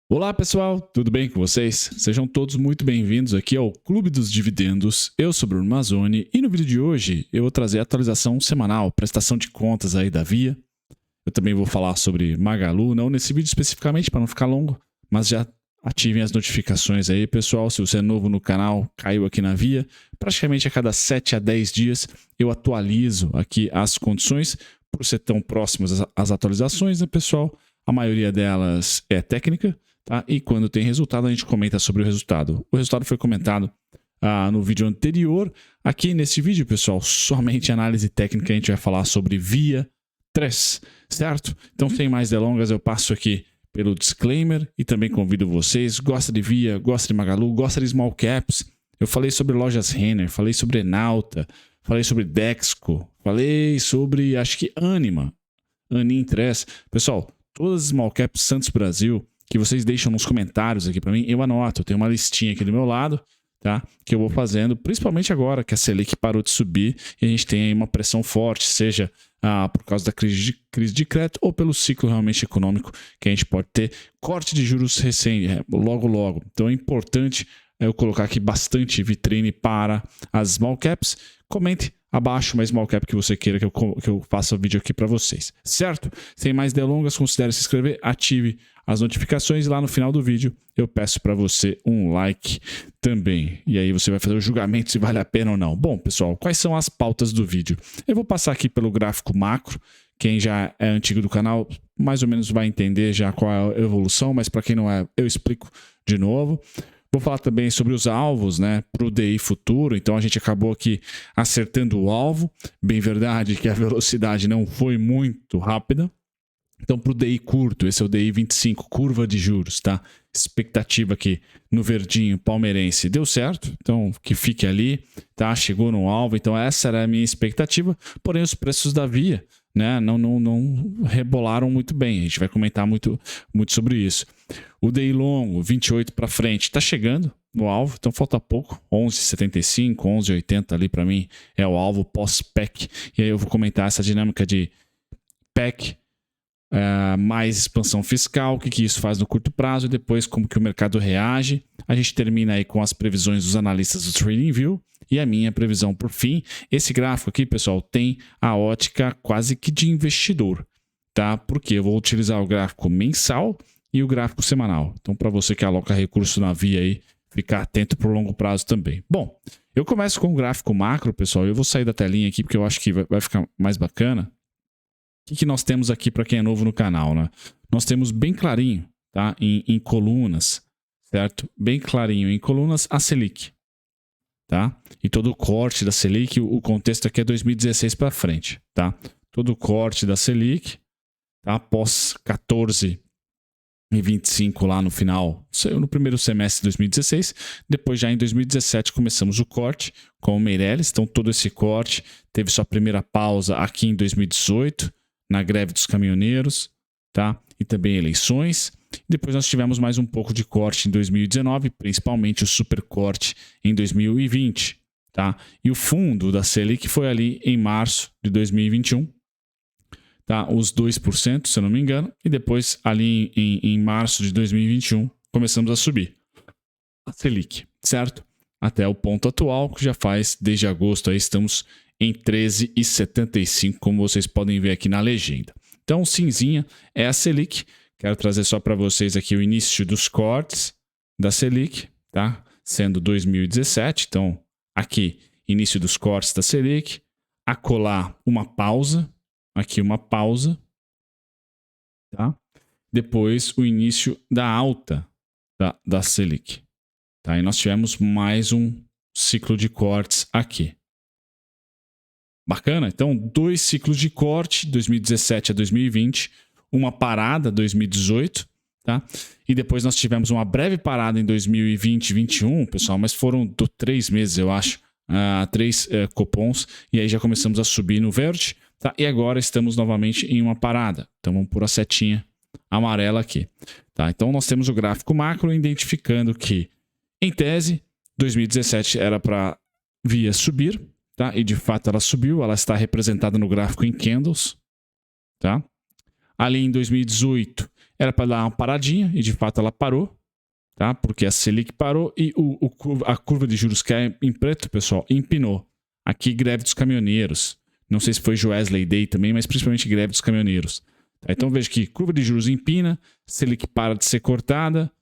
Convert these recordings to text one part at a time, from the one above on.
Olá pessoal, tudo bem com vocês? Sejam todos muito bem-vindos aqui ao Clube dos Dividendos. Eu sou Bruno Mazzoni e no vídeo de hoje eu vou trazer a atualização semanal, prestação de contas aí da Via. Eu também vou falar sobre Magalu, não nesse vídeo especificamente para não ficar longo, mas já ativem as notificações aí, pessoal. Se você é novo no canal, caiu aqui na Via. Praticamente a cada 7 a 10 dias eu atualizo aqui as condições, por ser tão próximas as atualizações, né, pessoal? A maioria delas é técnica. Tá? E quando tem resultado, a gente comenta sobre o resultado. O resultado foi comentado no vídeo anterior. Aqui nesse vídeo, pessoal, somente análise técnica, a gente vai falar sobre Via 3, certo? Então, sem mais delongas, eu passo aqui pelo disclaimer e também convido vocês. Gosta de Via, gosta de Magalu, gosta de Small Caps? Eu falei sobre lojas Renner, falei sobre Enalta, falei sobre Dexco, falei sobre, acho que Anima, Anin 3. Pessoal, todas as Small Caps Santos Brasil que vocês deixam nos comentários aqui para mim, eu anoto. Eu tenho uma listinha aqui do meu lado, tá? Que eu vou fazendo, principalmente agora que a Selic parou de subir e a gente tem aí uma pressão forte, seja por causa da crise de crédito ou pelo ciclo realmente econômico que a gente pode ter. Corte de juros logo. Então é importante eu colocar aqui bastante vitrine para as small caps. Comente abaixo uma small cap que você queira que eu faça o vídeo aqui para vocês, certo? Sem mais delongas, considere se inscrever, ative as notificações e lá no final do vídeo eu peço para você um like também. E aí você vai fazer o julgamento se vale a pena ou não. Bom, pessoal, quais são as pautas do vídeo? Eu vou passar aqui pelo gráfico macro. Quem já é antigo do canal mais ou menos vai entender já qual é a evolução, mas para quem não é, eu explico de novo. Vou falar também sobre os alvos, né, para o DI futuro. Então a gente acabou aqui acertando o alvo. Bem verdade que a velocidade não foi muito rápida. Então para o DI curto, esse é o DI 25, curva de juros, tá? Expectativa aqui no verdinho palmeirense deu certo, então que fique ali, tá? Chegou no alvo, então essa era a minha expectativa. Porém os preços da Via, né, não rebolaram muito bem. A gente vai comentar muito sobre isso. O DI longo, 28 para frente, está chegando no alvo, então falta pouco, 11,75, 11,80 ali para mim é o alvo pós-PEC. E aí eu vou comentar essa dinâmica de PEC, mais expansão fiscal, o que isso faz no curto prazo e depois como que o mercado reage. A gente termina aí com as previsões dos analistas do TradingView e a minha previsão por fim. Esse gráfico aqui, pessoal, tem a ótica quase que de investidor, tá? Porque eu vou utilizar o gráfico mensal e o gráfico semanal. Então, para você que aloca recurso na Via aí, ficar atento para o longo prazo também. Bom, eu começo com o gráfico macro, pessoal. Eu vou sair da telinha aqui porque eu acho que vai ficar mais bacana. O que nós temos aqui para quem é novo no canal, né? Nós temos bem clarinho, tá? Em colunas, certo? Bem clarinho em colunas a Selic, tá? E todo o corte da Selic, o contexto aqui é 2016 para frente, tá? Todo o corte da Selic, tá? Após 14,25 lá no final, saiu no primeiro semestre de 2016, depois já em 2017 começamos o corte com o Meirelles, então todo esse corte teve sua primeira pausa aqui em 2018, na greve dos caminhoneiros, tá? E também eleições. Depois nós tivemos mais um pouco de corte em 2019, principalmente o super corte em 2020, tá? E o fundo da Selic foi ali em março de 2021, tá? Os 2%, se eu não me engano, e depois ali em março de 2021 começamos a subir a Selic, certo? Até o ponto atual, que já faz desde agosto, aí estamos em 13,75, como vocês podem ver aqui na legenda. Então, cinzinha é a Selic. Quero trazer só para vocês aqui o início dos cortes da Selic, tá? Sendo 2017. Então, aqui, início dos cortes da Selic. Acolá, uma pausa. Aqui, uma pausa. Tá? Depois, o início da alta da Selic. Tá? E nós tivemos mais um ciclo de cortes aqui. Bacana? Então, 2 ciclos de corte, 2017 a 2020, uma parada 2018, tá? E depois nós tivemos uma breve parada em 2020 e 2021, pessoal, mas foram 3 meses, eu acho, 3 cupons, e aí já começamos a subir no verde, tá? E agora estamos novamente em uma parada. Então, vamos por a setinha amarela aqui, tá? Então, nós temos o gráfico macro identificando que, em tese, 2017 era para Via subir, tá? E de fato ela subiu, ela está representada no gráfico em candles, tá? Ali em 2018 era para dar uma paradinha e de fato ela parou, tá? Porque a Selic parou e a curva de juros que é em preto, pessoal, empinou. Aqui greve dos caminhoneiros. Não sei se foi Joesley Day também, mas principalmente greve dos caminhoneiros. Tá? Então veja que curva de juros empina, Selic para de ser cortada,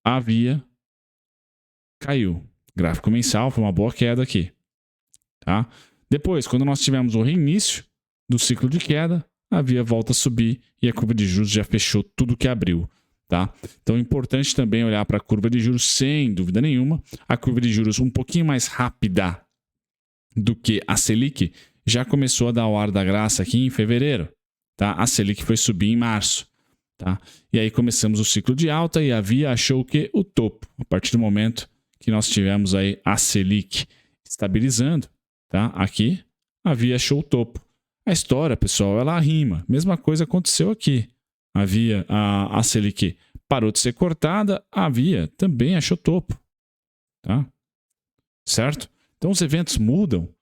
a Via caiu. Gráfico mensal foi uma boa queda aqui. Tá? Depois, quando nós tivemos o reinício do ciclo de queda, a Via volta a subir e a curva de juros já fechou tudo que abriu. Tá? Então é importante também olhar para a curva de juros, sem dúvida nenhuma. A curva de juros um pouquinho mais rápida do que a Selic já começou a dar o ar da graça aqui em fevereiro. Tá? A Selic foi subir em março. Tá? E aí começamos o ciclo de alta e a Via achou que o topo, a partir do momento que nós tivemos aí a Selic estabilizando, tá? Aqui a Via achou o topo. A história, pessoal, ela rima. Mesma coisa aconteceu aqui. A Selic parou de ser cortada, a Via também achou topo. Tá? Certo? Então os eventos mudam,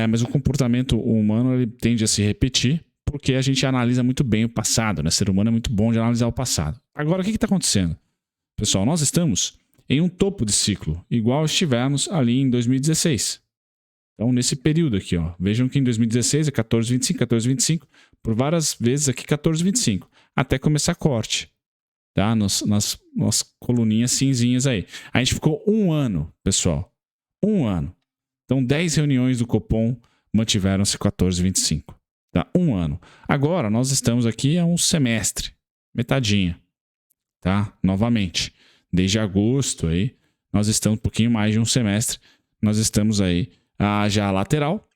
mas o comportamento humano ele tende a se repetir porque a gente analisa muito bem o passado. Né? O ser humano é muito bom de analisar o passado. Agora, o que está acontecendo? Pessoal, nós estamos em um topo de ciclo, igual estivemos ali em 2016. Então, nesse período aqui, ó, vejam que em 2016 é 14,25, 14,25, por várias vezes aqui 14,25, até começar corte, tá? Nas coluninhas cinzinhas aí. A gente ficou um ano, pessoal, um ano. Então, 10 reuniões do Copom mantiveram-se 14,25, tá? Um ano. Agora, nós estamos aqui há um semestre, metadinha, tá? Novamente, desde agosto aí, nós estamos um pouquinho mais de um semestre, nós estamos aí já a lateral.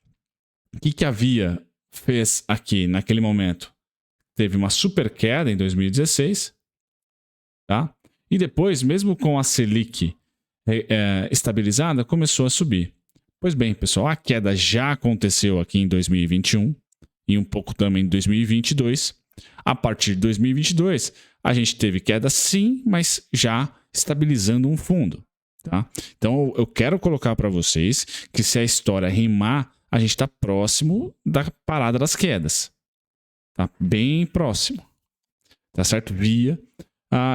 O que a Via fez aqui naquele momento? Teve uma super queda em 2016, tá? E depois, mesmo com a Selic estabilizada, começou a subir. Pois bem, pessoal, a queda já aconteceu aqui em 2021 e um pouco também em 2022. A partir de 2022, a gente teve queda sim, mas já estabilizando um fundo. Tá? Então eu quero colocar para vocês que se a história rimar, a gente está próximo da parada das quedas. Tá? Bem próximo. Tá certo? Via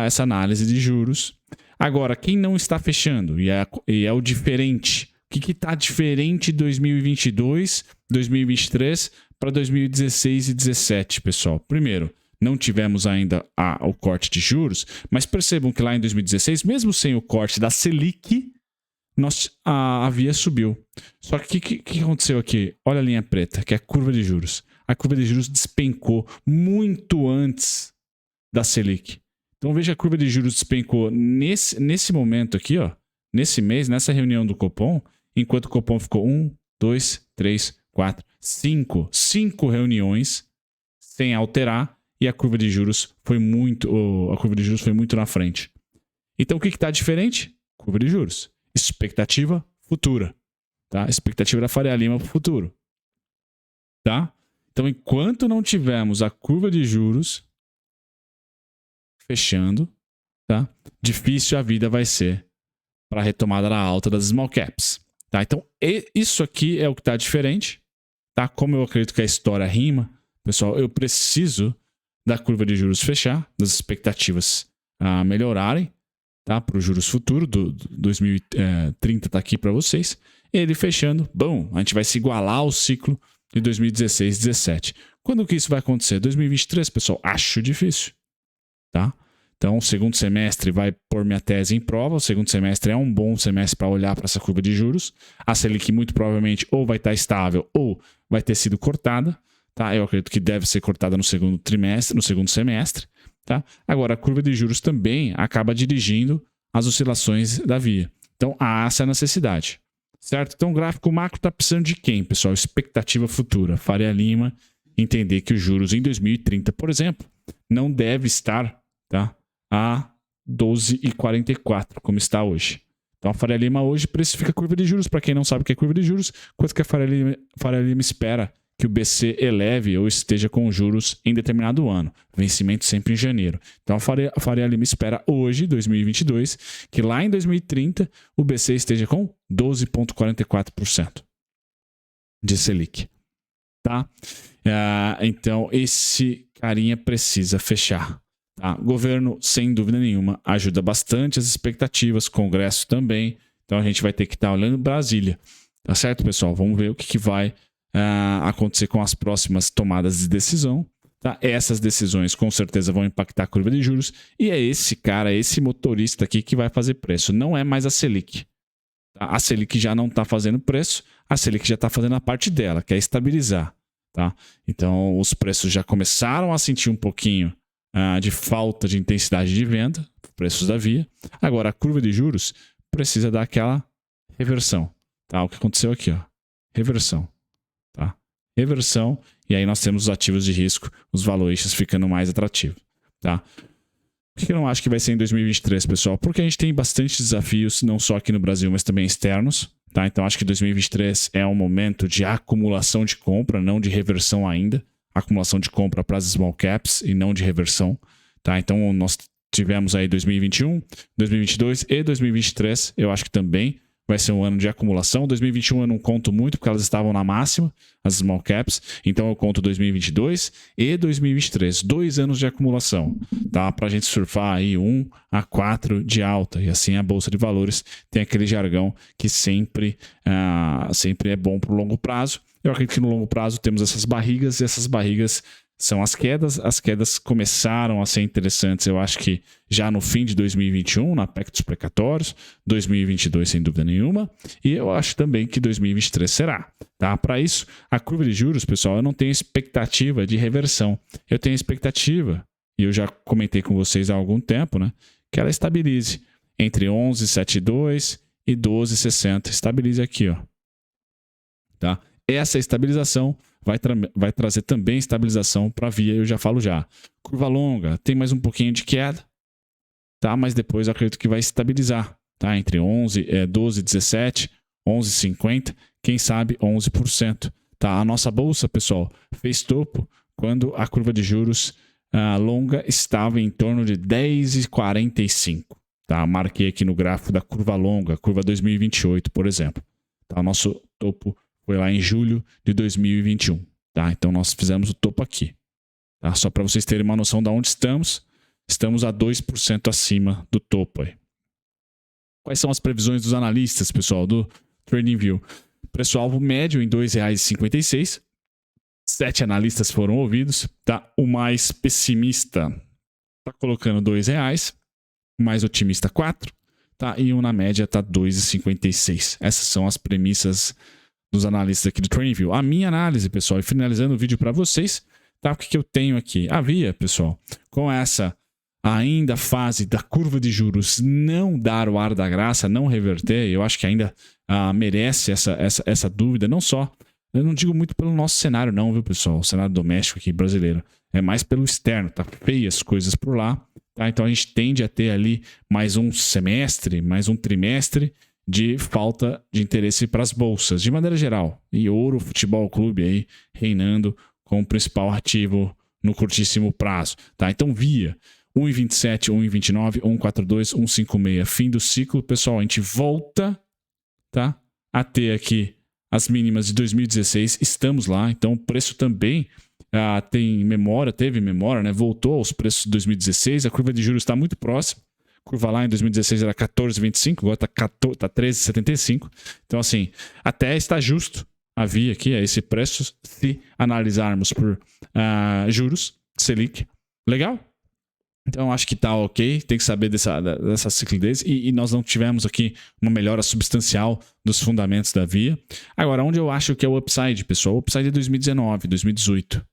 essa análise de juros. Agora, quem não está fechando e é o diferente. O que está diferente de 2022, 2023 para 2016 e 2017, pessoal? Primeiro, não tivemos ainda o corte de juros, mas percebam que lá em 2016, mesmo sem o corte da Selic, a Via subiu. Só que o que aconteceu aqui? Olha a linha preta, que é a curva de juros. A curva de juros despencou muito antes da Selic. Então veja, a curva de juros despencou nesse momento aqui, ó, nesse mês, nessa reunião do Copom, enquanto o Copom ficou 1, 2, 3, 4, 5 reuniões sem alterar. E a curva de juros foi muito na frente. Então o que está diferente? Curva de juros. Expectativa futura. Tá? Expectativa da Faria Lima para o futuro. Tá? Então, enquanto não tivermos a curva de juros fechando, tá? Difícil a vida vai ser para a retomada da alta das small caps. Tá? Então, isso aqui é o que está diferente. Tá? Como eu acredito que a história rima, pessoal, eu preciso da curva de juros fechar, das expectativas melhorarem, tá? Para os juros futuros, do 2030 está aqui para vocês. Ele fechando, bom, a gente vai se igualar ao ciclo de 2016 e 2017. Quando que isso vai acontecer? 2023, pessoal? Acho difícil. Tá? Então, o segundo semestre vai pôr minha tese em prova. O segundo semestre é um bom semestre para olhar para essa curva de juros. A Selic muito provavelmente ou vai estar estável ou vai ter sido cortada. Tá? Eu acredito que deve ser cortada no segundo trimestre, no segundo semestre. Tá? Agora, a curva de juros também acaba dirigindo as oscilações da Via. Então, há essa necessidade. Certo? Então, o gráfico macro está precisando de quem, pessoal? Expectativa futura. Faria Lima entender que os juros em 2030, por exemplo, não deve estar, tá, a 12,44, como está hoje. Então, a Faria Lima hoje precifica a curva de juros. Para quem não sabe o que é curva de juros, quanto que a Faria Lima espera que o BC eleve ou esteja com juros em determinado ano. Vencimento sempre em janeiro. Então, a Faria Lima espera hoje, 2022, que lá em 2030 o BC esteja com 12,44% de Selic. Tá? Então, esse carinha precisa fechar. Tá? Governo, sem dúvida nenhuma, ajuda bastante as expectativas, Congresso também. Então a gente vai ter que estar olhando Brasília. Tá certo, pessoal? Vamos ver o que vai acontecer com as próximas tomadas de decisão. Tá? Essas decisões com certeza vão impactar a curva de juros. E é esse cara, esse motorista aqui que vai fazer preço. Não é mais a Selic. Tá? A Selic já não está fazendo preço. A Selic já está fazendo a parte dela, que é estabilizar. Tá? Então os preços já começaram a sentir um pouquinho de falta de intensidade de venda, preços da Via. Agora a curva de juros precisa dar aquela reversão. Tá? O que aconteceu aqui, ó. Reversão. Tá? Reversão, e aí nós temos os ativos de risco, os valuations ficando mais atrativos. Tá? Por que eu não acho que vai ser em 2023, pessoal? Porque a gente tem bastante desafios, não só aqui no Brasil, mas também externos. Tá? Então acho que 2023 é um momento de acumulação de compra, não de reversão ainda. Acumulação de compra para as small caps e não de reversão. Tá? Então nós tivemos aí 2021, 2022 e 2023, eu acho que também vai ser um ano de acumulação. 2021 eu não conto muito, porque elas estavam na máxima, as small caps. Então eu conto 2022 e 2023. 2 anos de acumulação. Tá? Para a gente surfar aí 1 a 4 de alta. E assim a Bolsa de Valores tem aquele jargão que sempre é bom para o longo prazo. Eu acredito que no longo prazo temos essas barrigas, e essas barrigas são as quedas. As quedas começaram a ser interessantes, eu acho que já no fim de 2021, na PEC dos precatórios, 2022 sem dúvida nenhuma, e eu acho também que 2023 será. Tá? Para isso, a curva de juros, pessoal, eu não tenho expectativa de reversão. Eu tenho expectativa, e eu já comentei com vocês há algum tempo, né, que ela estabilize entre 11,72 e 12,60. Estabilize aqui, ó. Tá? Essa estabilização vai trazer também estabilização para a Via, eu já falo já. Curva longa, tem mais um pouquinho de queda, tá? Mas depois eu acredito que vai estabilizar, tá? Entre 12, 17, 11,50, quem sabe 11%. Tá? A nossa bolsa, pessoal, fez topo quando a curva de juros longa estava em torno de 10,45. Tá? Marquei aqui no gráfico da curva longa, curva 2028, por exemplo. Tá? O nosso topo foi lá em julho de 2021. Tá? Então nós fizemos o topo aqui. Tá? Só para vocês terem uma noção de onde estamos. Estamos a 2% acima do topo. Aí. Quais são as previsões dos analistas, pessoal, do TradingView? Preço-alvo médio em R$ 2,56. 7 analistas foram ouvidos. Tá? O mais pessimista está colocando R$ 2,00. O mais otimista 4. Tá? E o na média está 2,56. Essas são as premissas dos analistas aqui do TradingView. A minha análise, pessoal, e finalizando o vídeo para vocês, tá? O que eu tenho aqui? A Via, pessoal, com essa ainda fase da curva de juros não dar o ar da graça, não reverter, eu acho que ainda merece essa dúvida, não só, eu não digo muito pelo nosso cenário não, viu, pessoal? O cenário doméstico aqui brasileiro, é mais pelo externo, tá feio as coisas por lá, tá? Então a gente tende a ter ali mais um semestre, mais um trimestre de falta de interesse para as bolsas, de maneira geral. E Ouro Futebol Clube aí reinando como principal ativo no curtíssimo prazo. Tá? Então, Via 1,27, 1,29, 1,42, 1,56. Fim do ciclo, pessoal. A gente volta, tá, a ter aqui as mínimas de 2016. Estamos lá. Então, o preço também teve memória, né? Voltou aos preços de 2016. A curva de juros está muito próxima. Curva lá em 2016 era 14,25, agora está 13,75. Então, assim, até está justo a Via aqui, esse preço, se analisarmos por juros, Selic. Legal? Então, acho que está ok. Tem que saber dessa ciclidez. E nós não tivemos aqui uma melhora substancial dos fundamentos da Via. Agora, onde eu acho que é o upside, pessoal? O upside é 2019, 2018.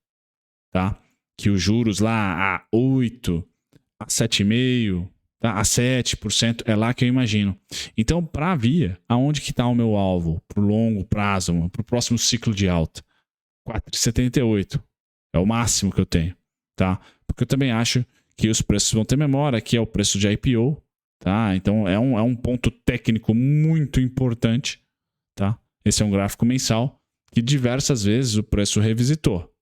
Tá? Que os juros lá a 8, a 7,5%, tá? A 7%, é lá que eu imagino. Então, para a Via, aonde que está o meu alvo? Para o longo prazo, para o próximo ciclo de alta? 4,78. É o máximo que eu tenho. Tá? Porque eu também acho que os preços vão ter memória. Aqui é o preço de IPO. Tá? Então, é um ponto técnico muito importante. Tá? Esse é um gráfico mensal que diversas vezes o preço revisitou.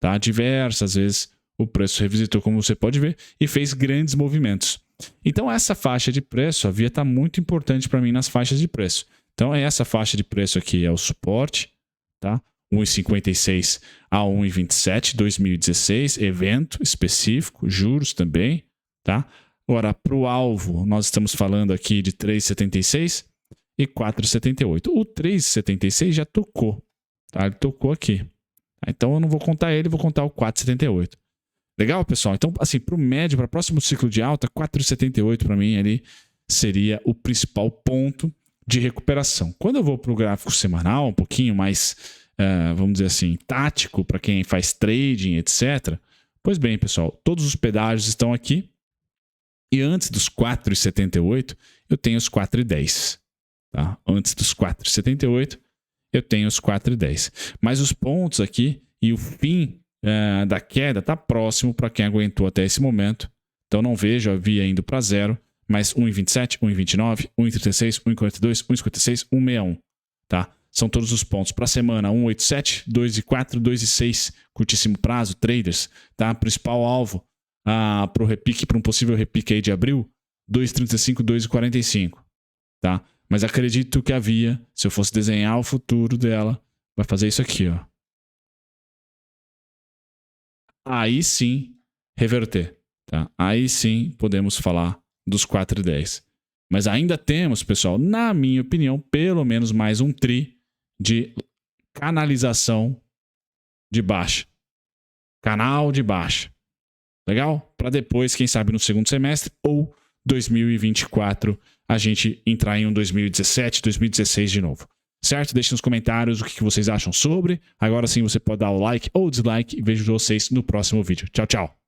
Tá? Diversas vezes o preço revisitou, como você pode ver, e fez grandes movimentos. Então, essa faixa de preço, a Via está muito importante para mim nas faixas de preço. Então, essa faixa de preço aqui é o suporte, tá? 1,56 a 1,27, 2016, evento específico, juros também, tá? Agora, para o alvo, nós estamos falando aqui de 3,76 e 4,78. O 3,76 já tocou, tá? Ele tocou aqui. Então, eu não vou contar ele, vou contar o 4,78. Legal, pessoal? Então, assim, para o médio, para o próximo ciclo de alta, 4,78 para mim ali seria o principal ponto de recuperação. Quando eu vou para o gráfico semanal, um pouquinho mais, vamos dizer assim, tático, para quem faz trading, etc. Pois bem, pessoal, todos os pedágios estão aqui. E antes dos 4,78, eu tenho os 4,10. Tá? Antes dos 4,78, eu tenho os 4,10. Mas os pontos aqui e o fim da queda está próximo para quem aguentou até esse momento. Então não vejo a via indo para zero, mas 1,27, 1,29, 1,36, 1,42, 1,56, 1,61. Tá? São todos os pontos. Para a semana, 1,87, 2,4, 2,6, curtíssimo prazo, traders. Tá? Principal alvo para o repique, para um possível repique aí de abril, 2,35, 2,45. Tá? Mas acredito que a via, se eu fosse desenhar o futuro dela, vai fazer isso aqui, ó. Aí sim, reverter. Tá? Aí sim, podemos falar dos 4,10. Mas ainda temos, pessoal, na minha opinião, pelo menos mais um tri de canalização de baixa. Canal de baixa. Legal? Para depois, quem sabe no segundo semestre ou 2024, a gente entrar em um 2017, 2016 de novo. Certo? Deixe nos comentários o que vocês acham sobre. Agora sim você pode dar o like ou dislike e vejo vocês no próximo vídeo. Tchau, tchau.